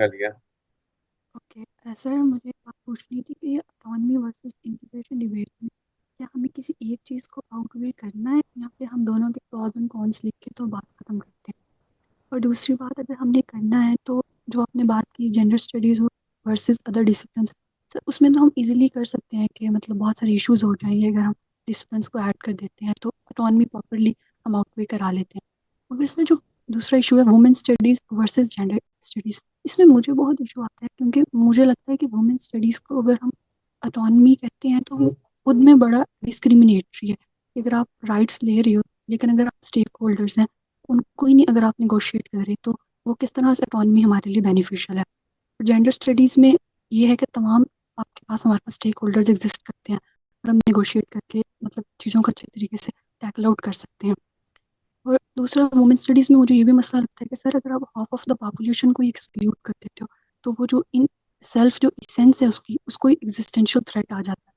कर लिया। Okay sir, मुझे एक बात पूछनी थी कि ये ऑटोनमी वर्सेस इंटीग्रेशन डिबेट में क्या हमें किसी एक चीज़ को आउटवे करना है या फिर हम दोनों के प्रॉस एंड कॉन्स लिख के तो बात खत्म करते हैं। और दूसरी बात, अगर हमने करना है तो जो आपने बात की gender studies versus other discipline, sir उसमें तो हम इजीली कर सकते हैं कि मतलब बहुत सारे इश्यूज हो जाएंगे अगर हम डिसिप्लिन को ऐड कर देते हैं, तो ऑटोनमी प्रॉपरली हम आउटवे करा लेते हैं। मगर इसमें जो दूसरा इशू है women studies versus gender studies, इसमें मुझे बहुत इशू आता है क्योंकि मुझे लगता है कि वुमेन स्टडीज़ को अगर हम ऑटोनमी कहते हैं तो वो खुद में बड़ा डिस्क्रिमिनेटरी है। अगर आप राइट्स ले रहे हो लेकिन अगर आप स्टेक होल्डर्स हैं उनको ही नहीं अगर आप निगोशिएट कर रहे तो वो किस तरह से ऑटोनमी हमारे लिए बेनिफिशियल है। जेंडर स्टडीज़ में ये है कि तमाम आपके पास हमारे पास स्टेक होल्डर्स एग्जिस्ट करते हैं और हम निगोशिएट करके मतलब चीज़ों को अच्छे तरीके से टैकल आउट कर सकते हैं। और दूसरा वुमेन स्टडीज़ में मुझे ये भी मसला लगता है कि सर अगर आप हाफ ऑफ द पॉपुलेशन को एक्सक्लूड कर देते हो तो वो जो इन सेल्फ जो इसेंस है उसकी उसको एग्जिस्टेंशियल थ्रेट आ जाता है।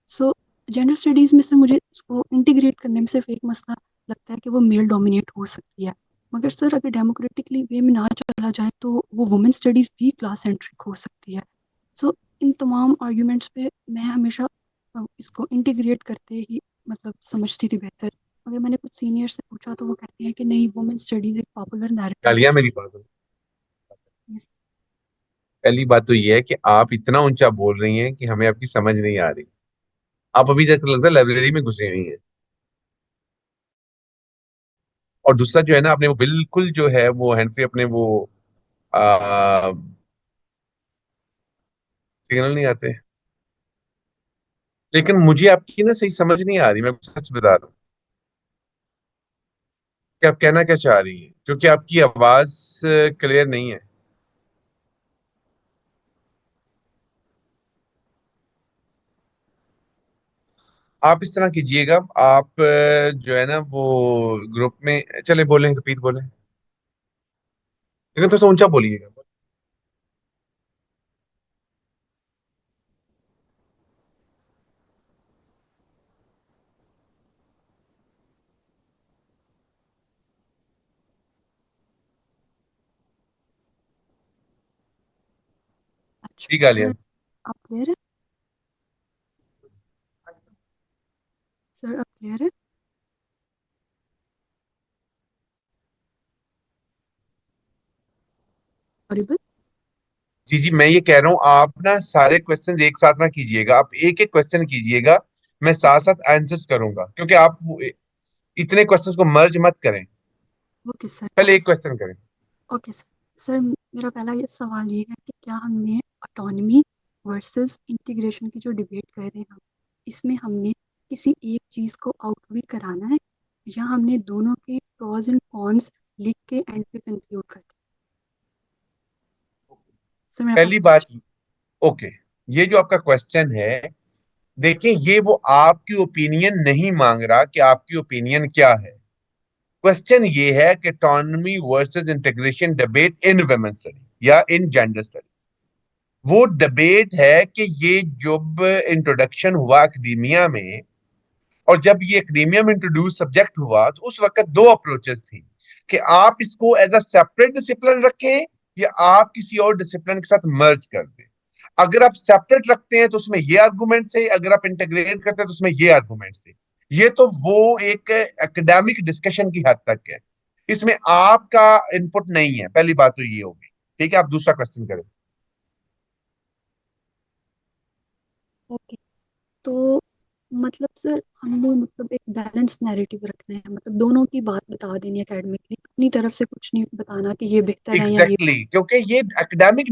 सो जेंडर स्टडीज़ में से मुझे उसको इंटीग्रेट करने में सिर्फ एक मसला लगता है कि वो मेल डोमिनेट हो सकती है। मगर सर अगर डेमोक्रेटिकली वे में ना चला जाए तो वो वुमेन स्टडीज़ भी क्लास सेंट्रिक हो सकती है। सो इन तमाम आर्ग्यूमेंट्स पे मैं हमेशा इसको इंटीग्रेट करते ही मतलब समझती थी बेहतर। अगर मैंने कुछ सीनियर से पूछा तो वो कहते हैं कि नहीं, वुमेन स्टडीज एक पॉपुलर कर नैरेटिव लिया मेरी बात। है। पहली बात तो ये है कि आप इतना ऊंचा बोल रही हैं कि हमें आपकी समझ नहीं आ रही। आप अभी तक लगता है लाइब्रेरी में घुसे हुई हैं। और दूसरा जो है ना, आपने वो बिल्कुल जो है वो हैंड फ्री अपने वो सिग्नल नहीं आते। लेकिन मुझे आपकी ना सही समझ नहीं आ रही, मैं सच बता रहा हूँ कि आप कहना क्या चाह रही हैं, क्योंकि आपकी आवाज क्लियर नहीं है। आप इस तरह कीजिएगा, आप जो है ना वो ग्रुप में चले बोलें, रिपीट बोलें, लेकिन थोड़ा सा ऊंचा बोलिएगा। अच्छा ठीक है लिया। सर, आप क्लियर है? सर आप क्लियर है? ऑडिबल? जी जी, मैं ये कह रहा हूँ आप ना सारे क्वेश्चंस एक साथ ना कीजिएगा, आप एक एक क्वेश्चन कीजिएगा। मैं साथ ओके। साथ आंसर्स करूंगा, क्योंकि आप इतने क्वेश्चंस को मर्ज मत करें। ओके सर, पहले ओके एक सर। क्वेश्चन करें। Okay sir. सर मेरा पहला ये सवाल ये है कि क्या हमने ऑटोनमी वर्सेस इंटीग्रेशन की जो डिबेट कर रहे हैं हम, इसमें हमने किसी एक चीज़ को आउटवे कराना है या हमने दोनों के प्रोज एंड कॉन्स लिख के एंड पे कंक्लूड कर दिया? सर मेरा पहली फर्स्ट बात, क्वेश्चन। ओके, ये जो आपका क्वेश्चन है, देखिए ये वो आपकी ओपिनियन नहीं मांग रहा कि आपकी ओपिनियन क्या है। क्वेश्चन ये है कि autonomy versus integration debate in women study या इन जेंडर स्टडी। वो डिबेट है कि ये जब इंट्रोडक्शन हुआ एकेडमिया में, और जब ये एकेडमिया में इंट्रोड्यूस सब्जेक्ट हुआ, तो उस वक्त दो अप्रोचेस थी कि आप इसको एज अ सेपरेट डिसिप्लिन रखें या आप किसी और डिसिप्लिन के साथ मर्ज कर दें। अगर आप सेपरेट रखते हैं तो उसमें ये आर्गुमेंट से, अगर आप इंटीग्रेट करते हैं तो उसमें ये आर्गुमेंट से। ये तो वो एक एकेडमिक डिस्कशन की हद तक है, इसमें आपका इनपुट नहीं है। पहली बात तो ये होगी। ठीक है, आप दूसरा क्वेश्चन करें। ओके। तो मतलब सर हमने मतलब एक बैलेंस नैरेटिव रखना है, मतलब दोनों की बात बता देनी है एकेडमिकली, अपनी तरफ से कुछ नहीं बताना कि ये बेहतर है या ये। एग्जैक्टली exactly, क्योंकि ये एकेडमिक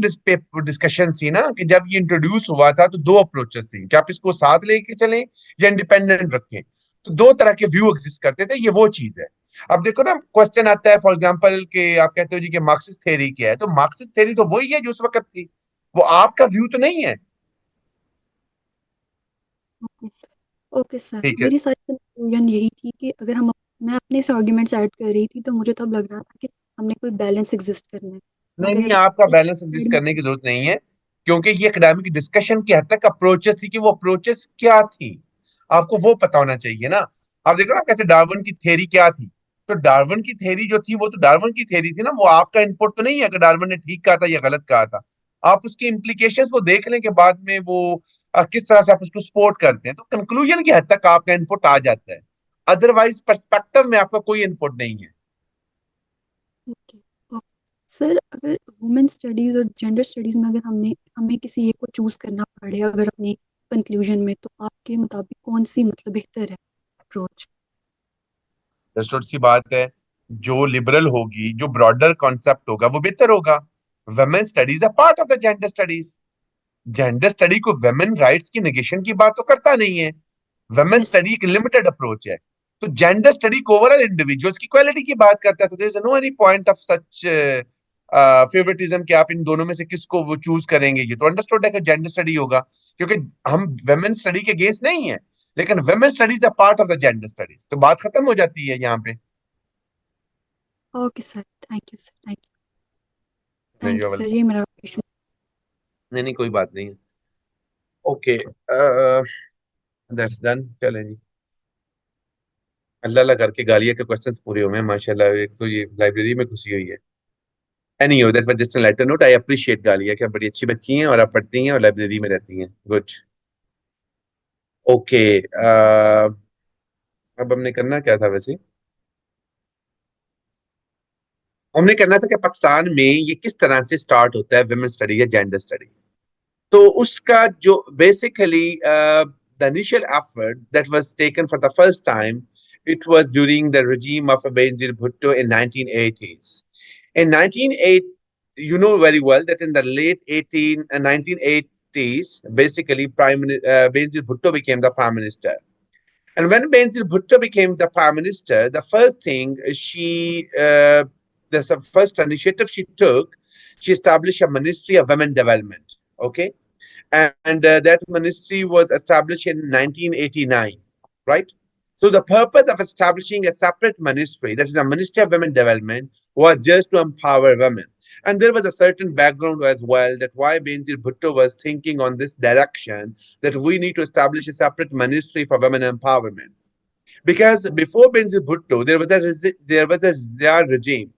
डिस्कशन थी ना, कि जब ये इंट्रोड्यूस हुआ था तो दो अप्रोचेस थी कि आप इसको साथ लेके चलें या इंडिपेंडेंट रखें। तो दो तरह के व्यू एग्जिस्ट करते थे, ये वो चीज है। अब देखो ना, क्वेश्चन आता है फॉर एग्जांपल कि आप कहते हो जी कि मार्क्सिस्ट थ्योरी क्या है, तो मार्क्सिस्ट थ्योरी तो वही है जो उस वक्त थी, वो आपका व्यू तो नहीं है। ओके सर, ओके सर, ठीक है। मेरी सारी कंफ्यूजन यही थी कि अगर हम मैं अपने से आर्ग्यूमेंट्स ऐड कर रही थी तो मुझे तब लग रहा था कि हमने कोई बैलेंस एग्जिस्ट करना है। नहीं नहीं, मगर आपका एक बैलेंस एग्जिस्ट करने की जरूरत नहीं है, क्योंकि ये एकेडमिक डिस्कशन की हद तक अप्रोचेस थी कि वो अप्रोचेस क्या थी, आपको वो पता होना चाहिए ना। आप देखो ना कैसे डार्विन की थ्योरी क्या थी। तो डार्विन की थ्योरी जो थी वो तो डार्विन की थ्योरी थी ना, वो आपका इनपुट तो नहीं है कि डार्विन ने ठीक कहा था या गलत कहा था। आप उसके इम्प्लीकेशंस को देख लें कि बाद में वो किस तरह से आप उसको सपोर्ट करते हैं, तो कंक्लूजन की हद तक आपका इनपुट आ जाता है। अदरवाइज पर्सपेक्टिव में आपका कोई इनपुट नहीं है। ओके। ओके सर, अगर वुमेन स्टडीज़ और जेंडर स्टडीज़ में अगर हमने हमें किसी एक को चूज़ करना पड़े अगर अपनी कंक्लूजन में, तो आपके मुताबिक कौन सी मतलब बेहतर है अप्रोच? छोटी सी बात है, जो लिबरल होगी, जो ब्रॉडर कॉन्सेप्ट होगा वो बेहतर होगा। Women studies a part of the gender studies. Gender study को वुमेन राइट्स की नेगेशन की बात तो करता नहीं है। Women yes. स्टडी एक लिमिटेड अप्रोच है। तो जेंडर स्टडी को ओवरऑल इंडिविजुअल्स की क्वालिटी की बात करता है, तो there is no any point of such favouritism कि आप इन दोनों में से किसको वो चूज करेंगे। ये तो अंडरस्टूड है कि जेंडर स्टडी होगा, क्योंकि हम वुमेन स्टडी के अगेंस्ट नहीं है, लेकिन women studies a part of the gender studies, तो बात खत्म हो जाती है यहाँ पे। Okay sir, thank you sir, नहीं, थैंक यू सर, ये मेरा क्वेश्चन। नहीं, नहीं, कोई बात नहीं। ओके, दैट्स डन, चलें जी। अल्लाह अल्लाह करके गालिया के क्वेश्चंस पूरे हुए हैं माशाल्लाह, एक तो ये लाइब्रेरी में घुसी हुई है। Any that was just a letter note, I appreciate गालिया कि आप बड़ी अच्छी बच्ची हैं और आप पढ़ती हैं और लाइब्रेरी में रहती हैं, गुड। ओके, अब हमने करना क्या था वैसे? हमने करना था कि पाकिस्तान में ये किस तरह से स्टार्ट होता है वुमेन स्टडी या जेंडर स्टडी। तो उसका जो basically the initial effort that was taken for the first time, it was during the regime of Benazir Bhutto in 1980s. In 1980, you know very well that in the late 1980s, basically Benazir Bhutto became the prime minister. And when Benazir Bhutto became the prime minister, the first thing the first initiative she took, she established a Ministry of Women Development. Okay, and that ministry was established in 1989, right? So the purpose of establishing a separate ministry, that is a Ministry of Women Development, was just to empower women. And there was a certain background as well that why Benazir Bhutto was thinking on this direction, that we need to establish a separate ministry for women empowerment. Because before Benazir Bhutto, there was a Zia regime,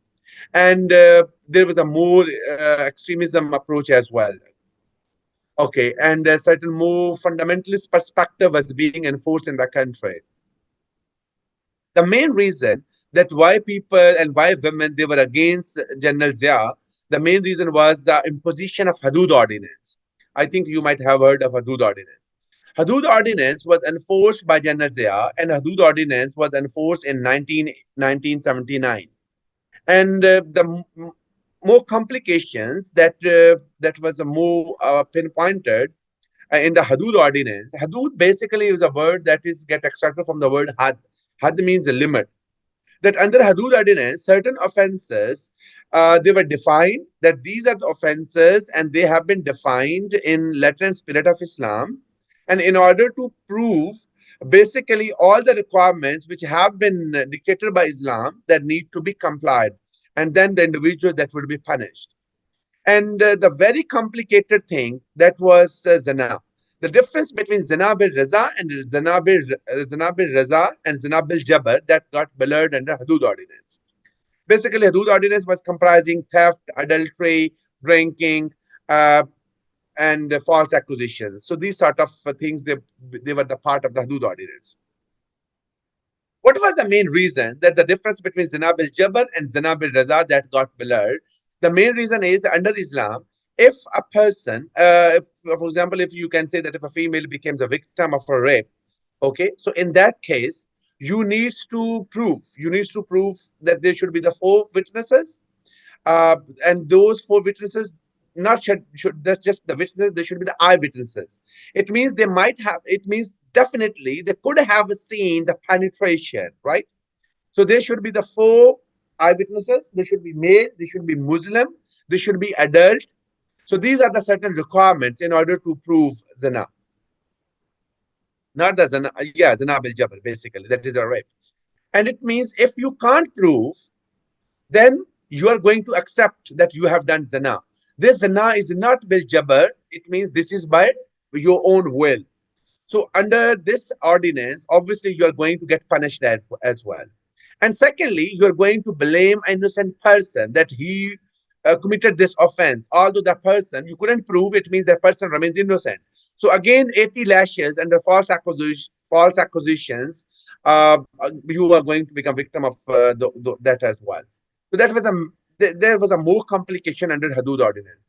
and there was a more extremism approach as well. Okay, and a certain more fundamentalist perspective was being enforced in the country. The main reason that why people and why women they were against General Zia, the main reason was the imposition of Hudud Ordinance. I think you might have heard of Hudud Ordinance. Hudud Ordinance was enforced by General Zia, and Hudud Ordinance was enforced in 1979. And the more complications that was more pinpointed in the Hudud ordinance. Hudud basically is a word that is get extracted from the word had. Had means a limit. That under Hudud ordinance, certain offences they were defined that these are the offences and they have been defined in letter and spirit of Islam. And in order to prove basically all the requirements which have been dictated by Islam that need to be complied, and then the individual that will be punished. And the very complicated thing that was zina. The difference between zina bil raza and zina bil raza and zina bil jabr that got blurred under Hudud ordinance. Basically, Hudud ordinance was comprising theft, adultery, drinking, uh, and false accusations. So these sort of things they were the part of the Hudud ordinance. What was the main reason that the difference between zina bil jabr and zina bil raza that got blurred? The main reason is that under Islam, if a person, if, for example, if you can say that if a female becomes a victim of a rape, okay, so in that case, you need to prove that there should be the four witnesses, and those four witnesses not should that's just the witnesses, they should be the eyewitnesses. It means they might have, it means definitely they could have seen the penetration, right? So there should be the four eyewitnesses, they should be male, they should be Muslim, they should be adult. So these are the certain requirements in order to prove zina. Not the zina, yeah, zina bil jabr, basically that is a rape. And it means if you can't prove, then you are going to accept that you have done zina. This zina is not bil jabr, it means this is by your own will. So under this ordinance, obviously you are going to get punished as well. And secondly, you are going to blame an innocent person that he committed this offense, although that person you couldn't prove. It means that person remains innocent. So again, 80 lashes under false accusations. You are going to become victim of that as well. So there was a more complication under Hudud ordinance.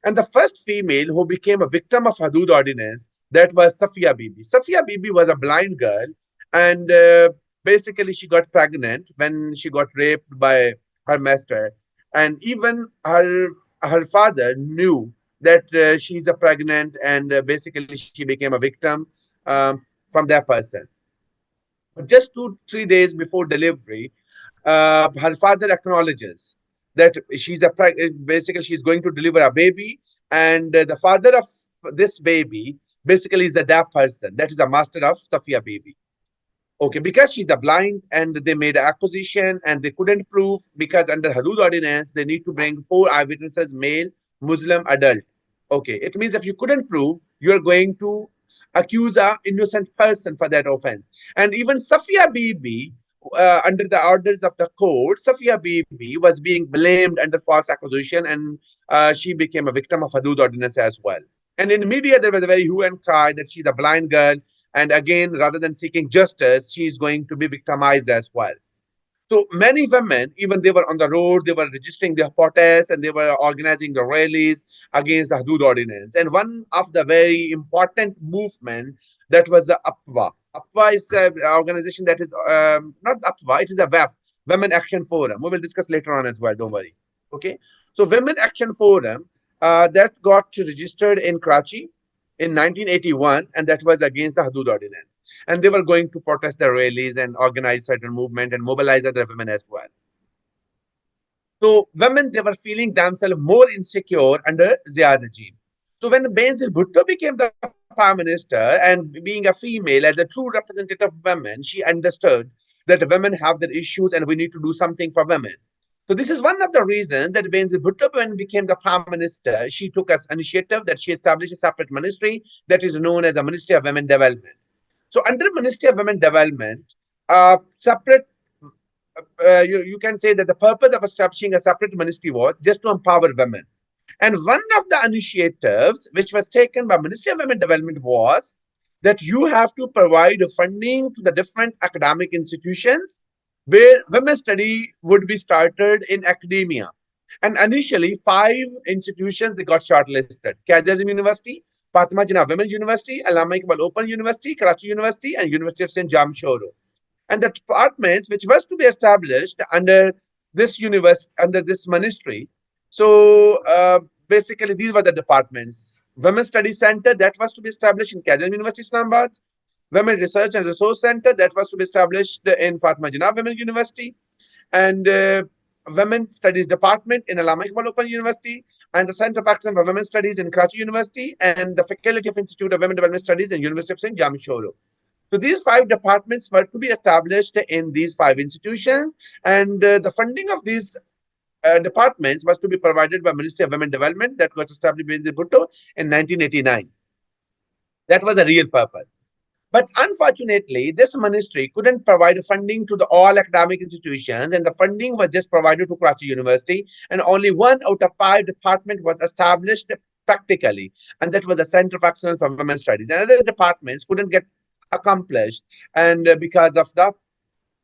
And the first female who became a victim of Hudud ordinance, that was Safia Bibi. Safia Bibi was a blind girl, and basically she got pregnant when she got raped by her master, and even her father knew that she's a pregnant, and basically she became a victim from that person. But just 2 3 days before delivery, her father acknowledges that basically she's going to deliver a baby, and the father of this baby basically is a deaf person. That is a master of Safia Baby. Okay, because she's a blind, and they made an acquisition and they couldn't prove, because under Hudud ordinance they need to bring 4 eyewitnesses, male, Muslim, adult. Okay, it means if you couldn't prove, you're going to accuse a innocent person for that offense. And even Safia Bibi, under the orders of the court, Safia Bibi was being blamed under false accusation, and she became a victim of Hudud ordinance as well. And in media, there was a very hue and cry that she's a blind girl, and again, rather than seeking justice, she is going to be victimized as well. So many women, even they were on the road, they were registering their protests, and they were organizing the rallies against the Hudud ordinance. And one of the very important movement, that was the APWA. APWA is an organization that is not APWA, it is a WAF, Women Action Forum. We will discuss later on as well, don't worry. Okay. So Women Action Forum, that got registered in Karachi in 1981, and that was against the Hudud ordinance. And they were going to protest the rallies and organize certain movement and mobilize other women as well. So women, they were feeling themselves more insecure under Zia regime. So when Benazir Bhutto became the prime minister, and being a female, as a true representative of women, she understood that women have their issues and we need to do something for women. So this is one of the reasons that Benazir Bhutto, when became the prime minister, she took an initiative that she established a separate ministry that is known as the Ministry of Women Development. So under Ministry of Women Development, separate you can say that the purpose of establishing a separate ministry was just to empower women. And one of the initiatives which was taken by Ministry of Women Development was that you have to provide funding to the different academic institutions where women study would be started in academia. And initially, 5 institutions they got shortlisted: Quaid University, Fatima Jinnah Women's University, Allama Iqbal Open University, Karachi University, and University of St. Jamshoro. And the departments which was to be established under this university, under this ministry. So basically, these were the departments: Women's Study Center, that was to be established in Quaid University, Islamabad; Women Research and Resource Center, that was to be established in Fatima Jinnah Women's University; and Women Studies Department in Allama Iqbal Open University; and the Center of Excellence for Women Studies in Karachi University; and the Faculty of Institute of Women Development Studies in University of St. Jamshoro. So these 5 departments were to be established in these 5 institutions, and the funding of these departments was to be provided by Ministry of Women Development, that got established by Benazir Bhutto in 1989. That was a real purpose. But unfortunately, this ministry couldn't provide funding to all academic institutions, and the funding was just provided to Karachi University, and only 1 out of 5 department was established practically, and that was the Center of Excellence for Women's Studies. And other departments couldn't get accomplished, and because of the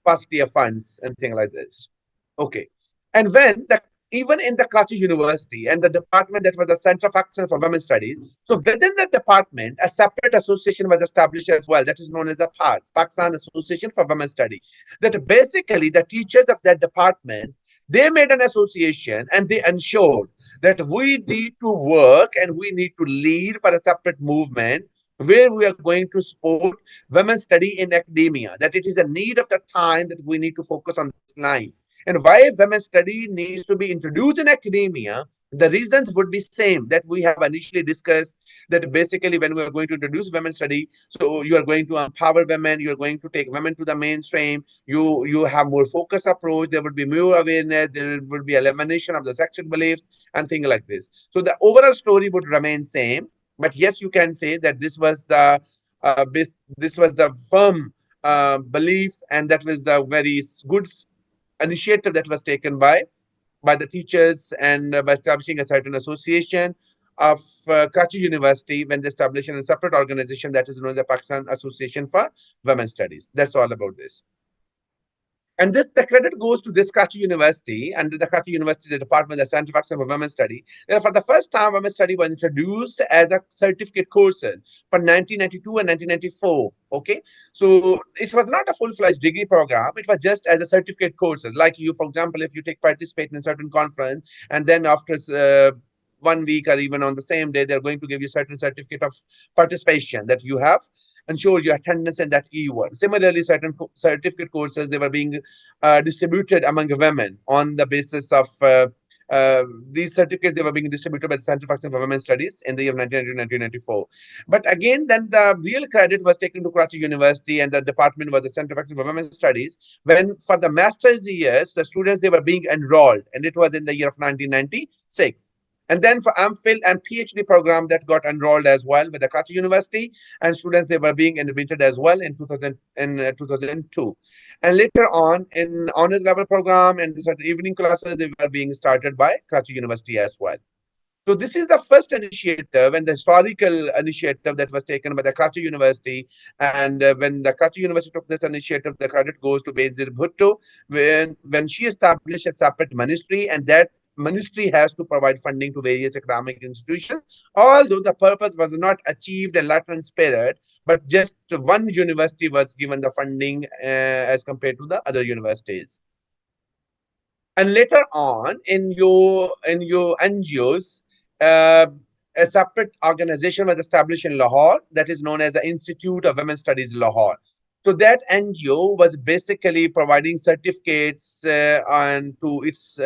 paucity of funds and things like this. Okay. And when the even in the Karachi University and the department that was the Center of Excellence for Women's Studies, so within the department, a separate association was established as well, that is known as the PAS, Pakistan Association for Women's Studies. That basically the teachers of that department, they made an association and they ensured that we need to work and we need to lead for a separate movement where we are going to support women's study in academia, that it is a need of the time that we need to focus on this line. And why women's study needs to be introduced in academia, the reasons would be same that we have initially discussed, that basically when we are going to introduce women's study, so you are going to empower women, you are going to take women to the mainstream, you have more focused approach, there would be more awareness, there would be elimination of the sexual beliefs and things like this. So the overall story would remain same, but yes, you can say that this was the this was the firm belief, and that was the very good initiative that was taken by the teachers, and by establishing a certain association of Karachi University, when they established a separate organization that is known as the Pakistan Association for Women Studies. That's all about this. And this, the credit goes to this Karachi University, and the Karachi University, the Department of Center for Women Study. For the first time, women study was introduced as a certificate course for 1992 and 1994. Okay, so it was not a full-fledged degree program. It was just as a certificate courses. Like you, for example, if you take participate in a certain conference, and then after 1 week or even on the same day, they're going to give you certain certificate of participation that you have ensure your attendance in that e-work. Similarly, certain certificate courses, they were being distributed among women on the basis of these certificates. They were being distributed by the Center for Women Studies in the year 1994. But again, then the real credit was taken to Karachi University, and the department was the Center for Women Studies. When for the master's years, the students, they were being enrolled, and it was in the year of 1996. And then for MPhil and PhD program that got enrolled as well with the Karachi University, and students, they were being admitted as well in 2002. And later on in honors level program and the evening classes, they were being started by Karachi University as well. So this is the first initiative and the historical initiative that was taken by the Karachi University. And when the Karachi University took this initiative, the credit goes to Benazir Bhutto when she established a separate ministry, and that ministry has to provide funding to various academic institutions. Although the purpose was not achieved in Latin spirit, but just one university was given the funding as compared to the other universities. And later on in your NGOs, uh, a separate organization was established in Lahore that is known as the Institute of Women Studies Lahore. So that NGO was basically providing certificates and to its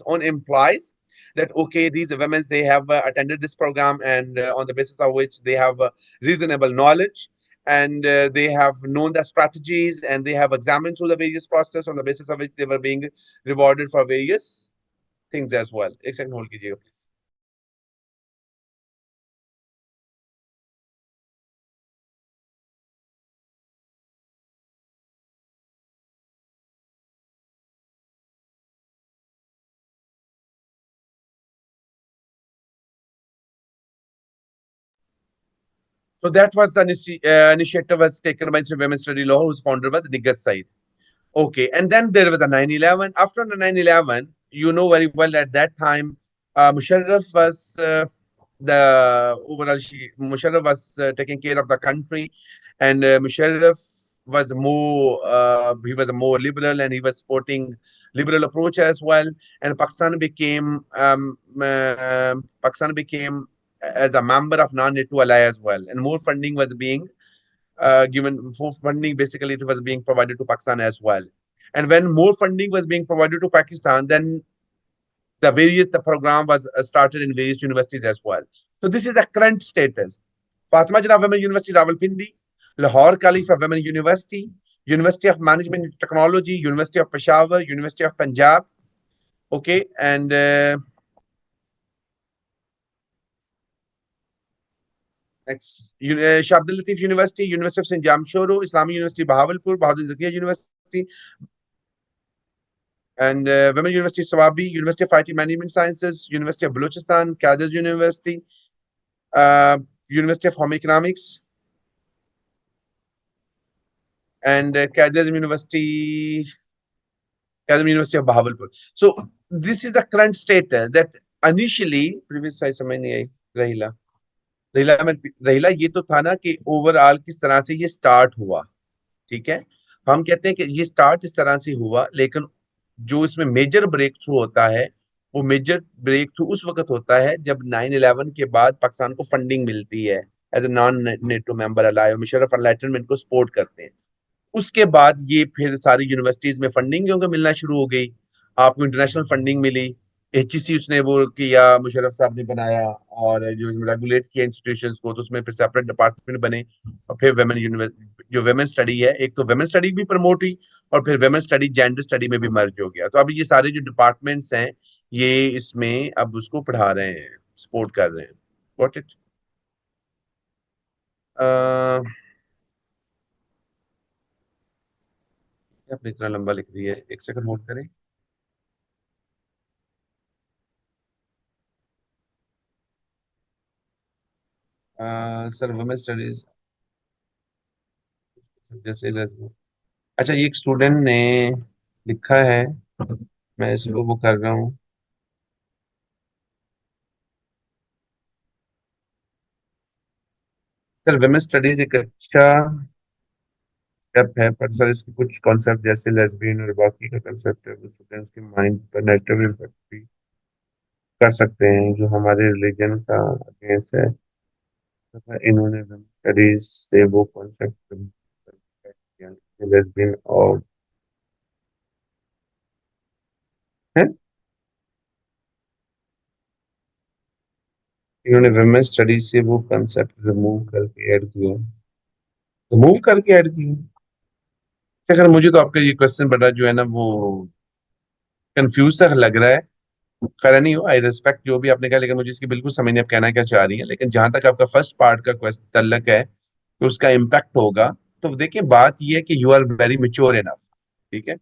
own employees that okay, these women, they have attended this program, and on the basis of which they have reasonable knowledge, and they have known the strategies, and they have examined through the various process on the basis of which they were being rewarded for various things as well. एक second hold कीजिएगा please. So that was the initiative was taken by Women Study Law, whose founder was Nigat Said. Okay, and then there was a 9/11. After the 9/11, you know very well at that time, Musharraf was the overall Musharraf was taking care of the country, and Musharraf was more he was a more liberal, and he was supporting liberal approach as well. And Pakistan became as a member of non-NATO ally as well, and more funding was being given for funding. Basically, it was being provided to Pakistan as well. And when more funding was being provided to Pakistan, then the program was started in various universities as well. So this is the current status. Fatima Jinnah Women University, Rawalpindi, Lahore Khalifa Women University, University of Management and Technology, University of Peshawar, University of Punjab. Okay, and next, Shah Abdul Latif University, University of St. Jamshoro, Islamic University Bahawalpur, Bahadur Zakia University, and Women University Swabi, University of IT Management Sciences, University of Balochistan, Qadir University, uh, University of Home Economics, and Qadir University of Bahawalpur. So this is the current status that initially previous slide समझ नहीं आई रहीला रहीला में रहीला ये तो था ना कि overall किस तरह से ये स्टार्ट हुआ. ठीक है, हम कहते हैं कि ये स्टार्ट इस तरह से हुआ, लेकिन जो इसमें मेजर ब्रेक थ्रू होता है, वो मेजर ब्रेक थ्रू उस वक्त होता है जब 9/11 के बाद पाकिस्तान को फंडिंग मिलती है as a non NATO member ally, Musharraf enlightenment को सपोर्ट करते हैं. उसके बाद ये फिर सारी यूनिवर्सिटीज में फंडिंग क्योंकि मिलना शुरू हो गई, आपको इंटरनेशनल फंडिंग मिली. एचईसी उसने वो किया, मुशर्रफ साहब ने बनाया, और जो रेगुलेट किया इंस्टीट्यूशंस को, तो उसमें फिर सेपरेट डिपार्टमेंट बने. और फिर जो वेमेन स्टडी है, एक तो वेमेन स्टडी भी प्रमोट हुई, और फिर वेमेन स्टडी जेंडर स्टडी में भी मर्ज हो गया. तो अभी ये सारे जो डिपार्टमेंट्स हैं, ये इसमें अब उसको पढ़ा रहे हैं, सपोर्ट कर रहे हैं. व्हाट इट आपने इतना लंबा लिख दिया है, एक सेकंड होल्ड करें। सर वुमेन स्टडीज जैसे lesbian। अच्छा, ये एक स्टूडेंट ने लिखा है, मैं इसको वो कर रहा हूँ। सर वुमेन स्टडीज एक अच्छा स्टेप है, पर सर इसके कुछ कॉन्सेप्ट जैसे लेस्बियन और बाकी का कंसेप्ट है, वो स्टूडेंट्स के माइंड पर नेगेटिव इम्पैक्ट भी कर सकते हैं, जो हमारे रिलीजन का अगेंस्ट है। तथा इन्होंने वुमेन स्टडीज से वो कॉन्सेप्ट लेस्बियन और है, इन्होंने वुमेन स्टडीज से वो कंसेप्ट रिमूव करके ऐड किए, रिमूव करके ऐड किए। अगर मुझे तो आपका ये क्वेश्चन बड़ा जो है ना वो कंफ्यूज सा लग रहा है। खैर नहीं हो, आई रिस्पेक्ट जो भी आपने कहा, लेकिन मुझे इसकी बिल्कुल समझ नहीं आप कहना क्या चाह रही है। लेकिन जहां तक आपका फर्स्ट पार्ट का क्वेश्चन तल्लक है कि उसका इम्पैक्ट होगा, तो देखिए बात ये है कि you are very mature enough, ठीक है।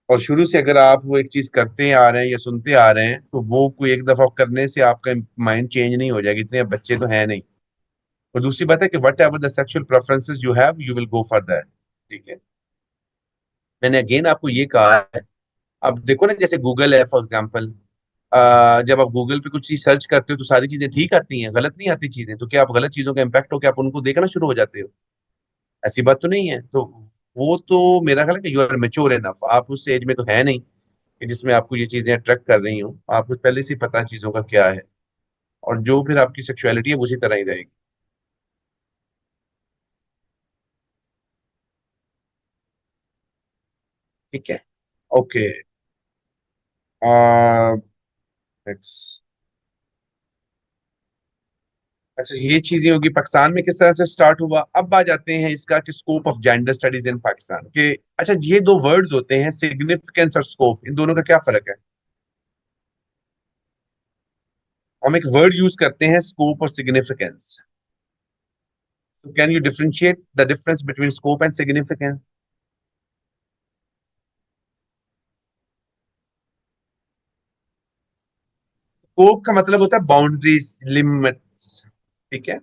और शुरू से अगर आप वो एक चीज करते आ रहे हैं या सुनते आ रहे हैं, तो वो कोई एक दफा करने से आपका माइंड चेंज नहीं हो जाएगा, इतने बच्चे तो है नहीं। और दूसरी बात है कि what ever the sexual preferences you have, you will go for that, ठीक है। मैंने अगेन आपको ये कहा है, अब देखो ना, जैसे गूगल है फॉर एग्जाम्पल, जब आप गूगल पे कुछ चीज सर्च करते हो तो सारी चीजें ठीक आती हैं, गलत नहीं आती चीजें, तो क्या आप गलत चीजों का इम्पैक्ट हो क्या आप उनको देखना शुरू हो जाते हो? ऐसी बात तो नहीं है। तो वो तो मेरा ख्याल है कि यू आर मेच्योर इनफ, आप उस एज में तो है नहीं कि जिसमें आपको ये चीजें अट्रैक्ट कर रही हो, आपको पहले से ही पता है चीजों का क्या है, और जो फिर आपकी सेक्सुअलिटी है वो उसी तरह ही रहेगी। ठीक है, ओके। लेट्स, अच्छा ये चीजें होगी पाकिस्तान में किस तरह से स्टार्ट हुआ। अब आ जाते हैं इसका कि scope of gender studies in Pakistan के। अच्छा, ये दो वर्ड्स होते हैं सिग्निफिकेंस और स्कोप, इन दोनों का क्या फर्क है? हम एक वर्ड यूज करते हैं स्कोप और सिग्निफिकेंस, तो can you differentiate the difference between scope and significance? Scope का मतलब होता है बाउंड्रीज, लिमिट्स, ठीक है,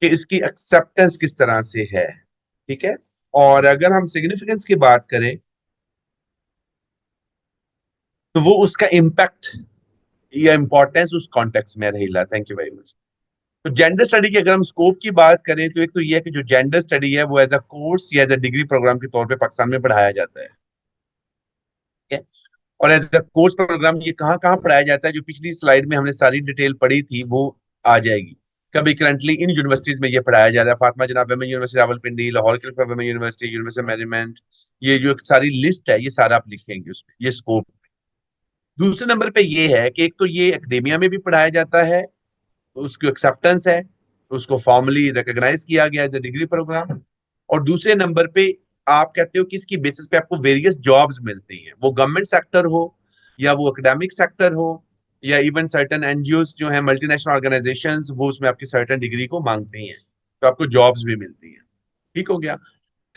कि इसकी एक्सेप्टेंस किस तरह से है, ठीक है। और अगर हम सिग्निफिकेंस की बात करें, तो वो उसका इम्पैक्ट या इंपॉर्टेंस उस कॉन्टेक्स्ट में रहेगा। Thank you very much. तो जेंडर स्टडी की अगर हम स्कोप की बात करें, तो एक तो ये है कि जो जेंडर स्टडी है वो एज अ कोर्स या एज अ डिग्री प्रोग्राम के तौर पे पाकिस्तान में पढ़ाया जाता है, ठीक है। और एज अ कोर्स प्रोग्राम ये कहाँ कहाँ पढ़ाया जाता है, जो पिछली स्लाइड में हमने सारी डिटेल पढ़ी थी वो आ जाएगी। कभी करंटली इन यूनिवर्सिटीज में ये पढ़ाया जा रहा है, फातिमा जनाब वेमेन यूनिवर्सिटी रावलपिंडी, लाहौर खलीफा वेमेन यूनिवर्सिटी, यूनिवर्सिटी मैनेजमेंट, ये जो एक सारी लिस्ट है ये सारा आप लिखेंगे उसमें, ये स्कोप। दूसरे नंबर पे ये है कि एक तो ये एकेडेमिया में भी पढ़ाया जाता है, तो उसकी एक्सेप्टेंस है, तो उसको फॉर्मली रिकॉग्नाइज किया गया एज ए डिग्री प्रोग्राम। और दूसरे नंबर पे आप कहते हो कि इसकी बेसिस पे आपको वेरियस जॉब्स मिलती हैं, वो गवर्नमेंट सेक्टर हो या वो एकेडमिक सेक्टर हो, या इवन सर्टन एनजीओ जो है मल्टीनेशनल ऑर्गेनाइजेशंस, वो उसमें आपकी सर्टन डिग्री को मांगती हैं, तो आपको जॉब्स भी मिलती हैं। ठीक हो गया।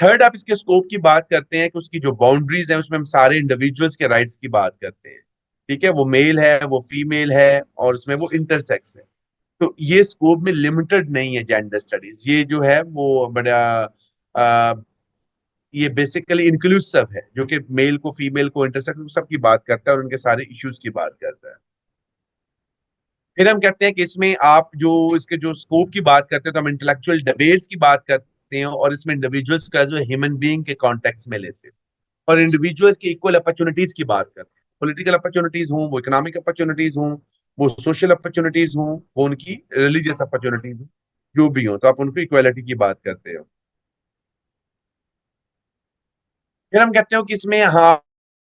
थर्ड, आप इसके स्कोप की बात करते हैं कि उसकी जो बाउंड्रीज है उसमें हम सारे इंडिविजुअल्स के राइट्स की बात करते हैं, ठीक है, वो मेल है वो फीमेल है और उसमें वो इंटरसेक्स है। तो ये स्कोप में लिमिटेड नहीं है जेंडर स्टडीज, ये जो है वो बड़ा आ, ये बेसिकली इंक्लूसिव है, जो कि मेल को फीमेल को इंटरसेक्स सबकी बात करता है और उनके सारे इश्यूज की बात करता है। फिर हम कहते हैं कि इसमें आप जो इसके जो स्कोप की बात करते हैं, तो हम इंटेलेक्चुअल डिबेट्स की बात करते हैं, और इसमें इंडिविजुअल्स का जो ह्यूमन बीइंग के कॉन्टेक्स्ट में लेते हैं, और इंडिविजुअल्स की इक्वल अपॉर्चुनिटीज की बात करते हैं, पॉलिटिकल अपॉर्चुनिटीज हों, वो इकोनॉमिक अपॉर्चुनिटीज हों, वो सोशल अपॉर्चुनिटीज हों, वो उनकी रिलीजियस अपॉर्चुनिटीज हों, जो भी हो, तो आप उनको इक्वालिटी की बात करते हो। फिर हम कहते हो कि इसमें हाँ,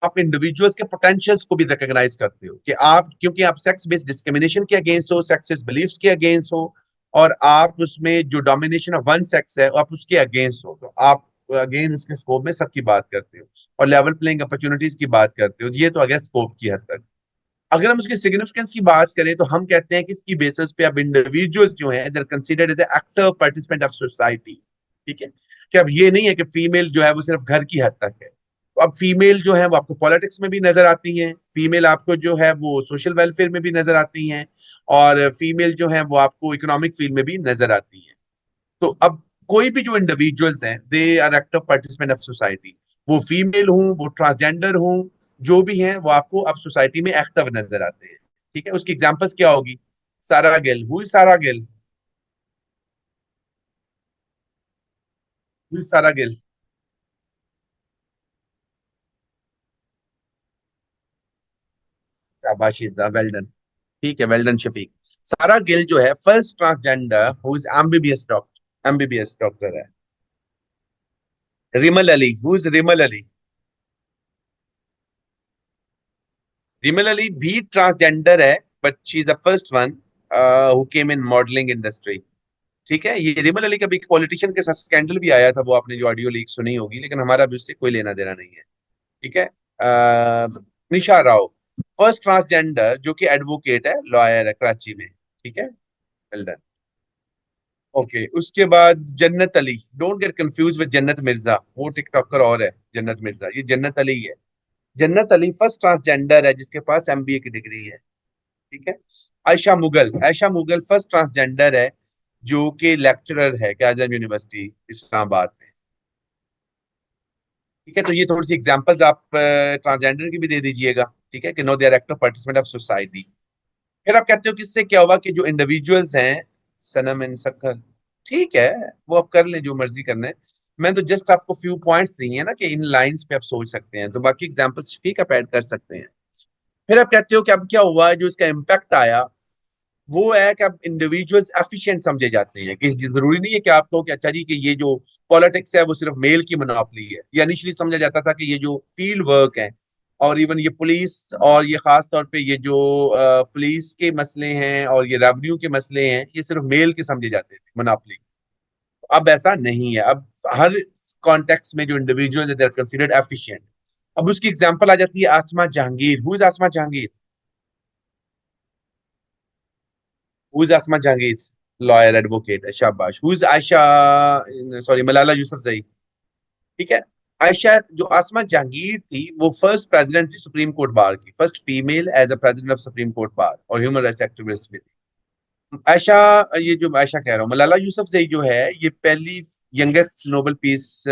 आप इंडिविजुअल्स के पोटेंशियल्स को भी रिकॉग्नाइज करते हो, कि आप क्योंकि आप सेक्स बेस्ड डिस्क्रिमिनेशन के अगेंस्ट हो, सेक्सिस्ट बिलीफ्स के अगेंस्ट हो, और आप उसमें जो डोमिनेशन ऑफ वन सेक्स है आप उसके अगेंस्ट हो, तो आप अगेन उसके स्कोप में सबकी बात करते हो, और लेवल प्लेइंग अपॉर्चुनिटीज की बात करते हो। ये तो अगेंस्ट स्कोप की हद तक। अगर हम उसकी सिग्निफिकेंस की बात करें, तो हम कहते हैं कि इसकी बेसिस पे अब इंडिविजुअल्स जो हैं, they are considered as active participant of society, ठीक है। कि अब ये नहीं है कि फीमेल जो है वो सिर्फ घर की हद तक है। तो अब फीमेल जो है वो आपको पॉलिटिक्स में भी नजर आती हैं, फीमेल आपको जो है वो सोशल वेलफेयर में भी नजर आती हैं, और फीमेल जो है वो आपको इकोनॉमिक फील्ड में भी नजर आती हैं। तो अब कोई भी जो इंडिविजुअल्स हैं, they are active participant of society. वो फीमेल हूँ, वो ट्रांसजेंडर हूँ, जो भी हैं वो आपको अब सोसाइटी में एक्टिव नजर आते हैं। ठीक है, उसकी एग्जांपल्स क्या होगी? सारा गिल, हु इज सारा गिल? हु इज सारा गिल? शाबाशिदा, well done. ठीक है, वेल डन शफीक। सारा गिल जो है first transgender who is MBBS doctor, MBBS doctor है। Rimal Ali, who is Rimal Ali? रिमल अली भी ट्रांसजेंडर है, but she is the first one who came in modelling industry. ठीक है, ये रिमल अली का भी पॉलिटिशियन के साथ स्कैंडल भी आया था, वो आपने जो ऑडियो लीक सुनी होगी, लेकिन हमारा भी उससे कोई लेना देना नहीं है। ठीक है। निशा राव, फर्स्ट ट्रांसजेंडर जो कि एडवोकेट है, लॉयर है कराची में। ठीक है, वेल डन। ओके, उसके बाद जन्नत Ali, don't get confuse with जन्नत मिर्जा, वो टिकटॉकर और है। जन्नत मिर्जा, ये जन्नत अली है। जन्नत अली फर्स्ट ट्रांसजेंडर है जिसके पास एमबीए की डिग्री है। ठीक है। आयशा मुगल, आयशा मुगल फर्स्ट ट्रांसजेंडर है जो कि लेक्चरर है कायम यूनिवर्सिटी इस्लामाबाद में। ठीक है, तो ये थोड़ी सी एग्जांपल्स आप ट्रांसजेंडर की भी दे दीजिएगा। ठीक है, कि no they are active participant of society. फिर आप कहते हो कि इससे क्या हुआ कि जो इंडिविजुअल्स हैं, सनम इन सक्कर, ठीक है, वो आप कर लें जो मर्जी करना है। मैं तो जस्ट आपको फ्यू पॉइंट्स दिए हैं ना कि इन लाइंस पे आप सोच सकते हैं, तो बाकी एग्जांपल्स ठीक आप ऐड कर सकते हैं। फिर आप कहते हो कि अब क्या हुआ है, जो इसका इम्पैक्ट आया वो है कि अब इंडिविजुअल्स एफिशिएंट समझे जाते हैं, कि जरूरी नहीं है कि आप कहो कि अच्छा जी कि ये जो पॉलिटिक्स है वो सिर्फ मेल की मोनोपोली है। ये इनिशियली समझा जाता था कि ये जो फील्ड वर्क है, और इवन ये पुलिस, और ये खास तौर पे ये जो पुलिस के मसले हैं और ये रेवेन्यू के मसले हैं, ये सिर्फ मेल के समझे जाते थे मोनोपोली। अब ऐसा नहीं है, अब हर कॉन्टेक्स्ट में जो individual they are considered efficient. अब उसकी एग्जांपल आ जाती है Asma Jahangir. Who is Asma Jahangir? Who is Asma Jahangir? Lawyer, advocate है, शाबाश। Who is Ayesha, sorry, Malala Yousafzai. ठीक है। आयशा, जो आसमा जहांगीर थी, वो फर्स्ट प्रेसिडेंट थी सुप्रीम कोर्ट बार की, first female as a president of supreme court bar, और ह्यूमन राइट्स एक्टिविस्ट भी थी। आयशा, ये जो आयशा कह रहा हूँ, मलाला यूसुफजई जो है, ये पहली youngest Nobel peace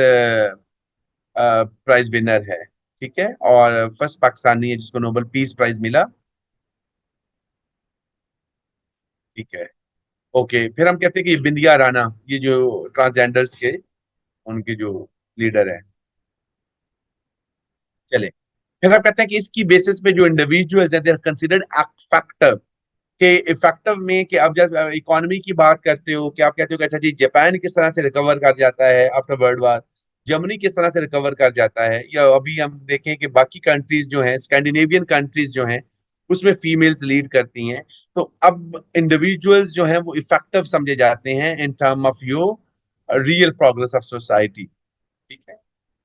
prize winner है। ठीक है, और फर्स्ट पाकिस्तानी है जिसको नोबेल पीस प्राइज मिला। ठीक है। ओके, फिर हम कहते हैं कि बिंदिया राणा, ये जो ट्रांसजेंडर्स के उनके जो लीडर है। चले, फिर आप कहते हैं कि इसकी बेसिस पे जो इंडिविजुअल्स हैं, दे आर कंसिडर्ड फैक्टर, के इफेक्टिव में, कि आप जब इकोनॉमी की बात करते हो, कि आप कहते हो कि अच्छा जी जापान किस तरह से रिकवर कर जाता है आफ्टर वर्ल्ड वार, जर्मनी किस तरह से रिकवर कर जाता है, या अभी हम देखें कि बाकी कंट्रीज जो हैं, स्कैंडिनेवियन कंट्रीज जो हैं, उसमें फीमेल्स लीड करती हैं। तो अब इंडिविजुअल्स जो हैं वो इफेक्टिव समझे जाते हैं in term of your real progress of society. ठीक है।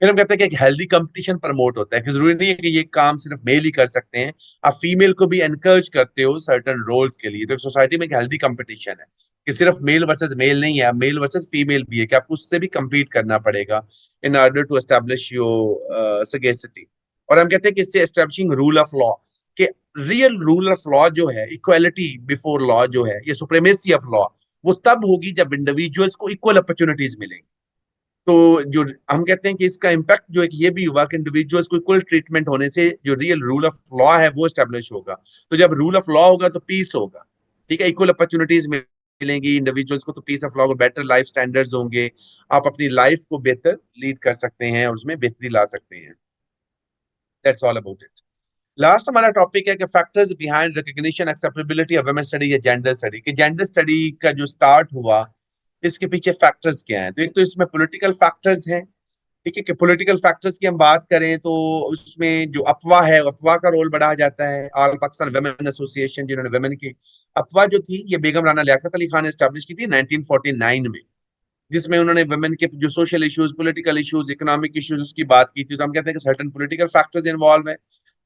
फिर हम कहते हैं कि एक हेल्दी कंपटीशन प्रमोट होता है, कि जरूरी नहीं है कि ये काम सिर्फ मेल ही कर सकते हैं, आप फीमेल को भी एनकरेज करते हो सर्टन रोल्स के लिए। तो सोसाइटी में एक हेल्दी कंपटीशन है, कि सिर्फ मेल वर्सेस मेल नहीं है, मेल वर्सेस फीमेल भी है, कि आपको उससे भी compete करना पड़ेगा in order to establish your sagacity. और हम कहते हैं कि इससे एस्टेब्लिशिंग रूल ऑफ लॉ, कि रियल रूल ऑफ लॉ जो है, इक्वालिटी बिफोर लॉ जो है, ये सुप्रीमेसी ऑफ लॉ, वो तब होगी जब इंडिविजुअल्स को इक्वल अपॉर्चुनिटीज मिलेंगी। तो जो हम कहते हैं कि इसका इम्पैक्ट जो है कि ये भी हुआ कि इंडिविजुअल्स को इक्वल ट्रीटमेंट होने से जो रियल रूल ऑफ लॉ है वो स्टेब्लिश होगा। तो जब रूल ऑफ लॉ होगा तो पीस होगा। ठीक है, इक्वल अपॉर्चुनिटीज मिलेंगी इंडिविजुअल्स को, तो peace of law, better life standards होंगे, आप अपनी लाइफ को बेहतर लीड कर सकते हैं और उसमें बेहतरी ला सकते हैं। That's all about it. Last हमारा टॉपिक है कि factors behind recognition acceptability of women study या जेंडर स्टडी, कि जेंडर स्टडी का जो स्टार्ट हुआ, इसके पीछे फैक्टर्स क्या हैं। तो एक तो इसमें पॉलिटिकल फैक्टर्स हैं। ठीक है, कि पॉलिटिकल फैक्टर्स की हम बात करें तो उसमें जो अफवाह है, अफवाह का रोल बढ़ा जाता है। ऑल पाकिस्तान वेमेन एसोसिएशन, जिन्होंने वेमेन की अफवाह जो थी, ये बेगम राना लियाकत अली खान ने स्टैब्लिश की थी 1949 में, जिसमें उन्होंने वेमेन के जो social issues, political issues, economic issues, उसकी बात की थी। तो हम कहते हैं कि सर्टन पॉलिटिकल फैक्टर्स इन्वॉल्व है।